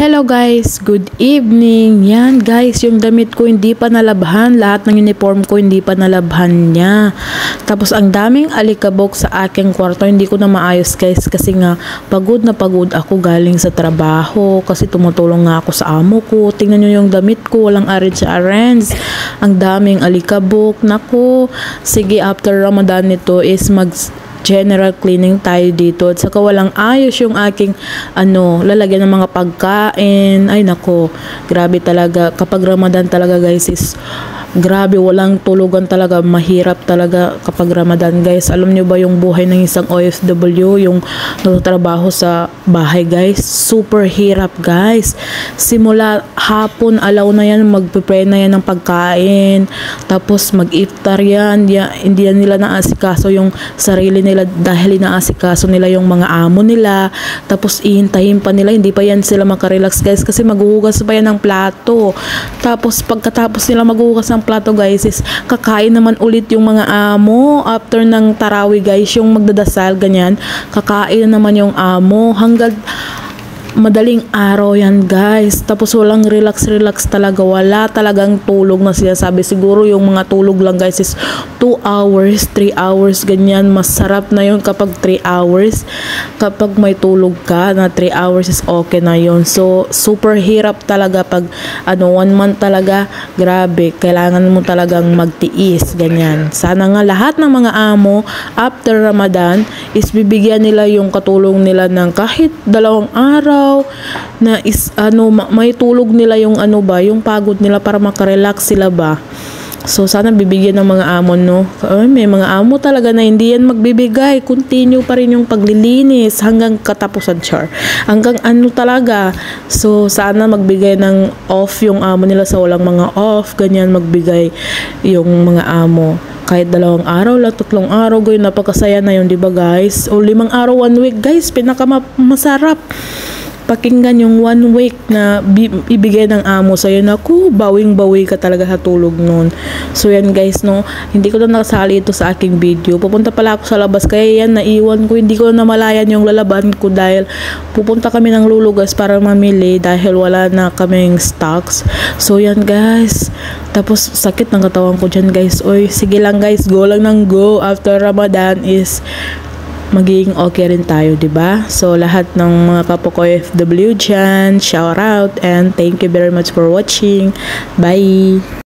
Hello guys, good evening. Yan guys, yung damit ko hindi pa nalabhan. Lahat ng uniform ko hindi pa nalabhan niya. Tapos ang daming alikabok sa aking kwarto. Hindi ko na maayos guys kasi nga pagod na pagod ako galing sa trabaho. Kasi tumutulong nga ako sa amo ko. Tingnan nyo yung damit ko, walang arrange. Ang daming alikabok. Naku, sige after Ramadan nito is general cleaning tayo dito at saka walang ayos yung aking lalagyan ng mga pagkain. Ay nako, grabe talaga kapag Ramadan talaga guys is grabe, walang tulugan talaga, mahirap talaga kapag Ramadan guys. Alam nyo ba yung buhay ng isang OFW, yung nagtatrabaho sa bahay guys, super hirap guys. Simula hapon alaw na yan, magpe-pray na yan ng pagkain, tapos mag-iftar yan, hindi yan nila naasikaso yung sarili nila dahil inaasikaso nila yung mga amo nila, tapos ihintahin pa nila, hindi pa yan sila makarelax guys kasi maghuhugas pa yan ng plato. Tapos pagkatapos nila maghuhugas ng plato guys is kakain naman ulit yung mga amo after ng tarawih guys, yung magdadasal ganyan, kakain naman yung amo hanggang madaling araw yan guys. Tapos walang relax talaga, wala talagang tulog na siya. Sabi siguro yung mga tulog lang guys is 2 hours, 3 hours ganyan. Masarap na yun kapag 3 hours. Kapag may tulog ka na 3 hours is okay na yun. So super hirap talaga pag 1 month talaga, grabe, kailangan mo talagang magtiis ganyan. Sana nga lahat ng mga amo after Ramadan is bibigyan nila yung katulong nila ng kahit 2 araw na is may tulog nila yung yung pagod nila para makarelax sila ba. So sana bibigyan ng mga amo may mga amo talaga na hindi yan magbibigay, continue pa rin yung paglilinis hanggang katapusan hanggang talaga. So sana magbigay ng off yung amo nila, sa walang mga off ganyan magbigay yung mga amo kahit 2 araw lang, 3 araw, ganyan, napakasaya na yun, diba guys? O 5 araw, 1 week guys, pinakamasarap pakinggan yung 1 week na ibigay ng amo sa'yo. Naku, bawing-bawi ka talaga sa tulog nun. So yan guys, hindi ko na nakasali ito sa aking video. Pupunta pala ako sa labas, kaya yan naiwan ko, hindi ko na malayan yung lalaban ko dahil pupunta kami ng lulugas para mamili dahil wala na kaming stocks. So yan guys, tapos sakit ng katawan ko dyan guys. Oy, sige lang guys, go lang ng go. After Ramadan is magiging okay rin tayo, diba? So lahat ng mga kapwa ko OFW dyan, shout out and thank you very much for watching. Bye!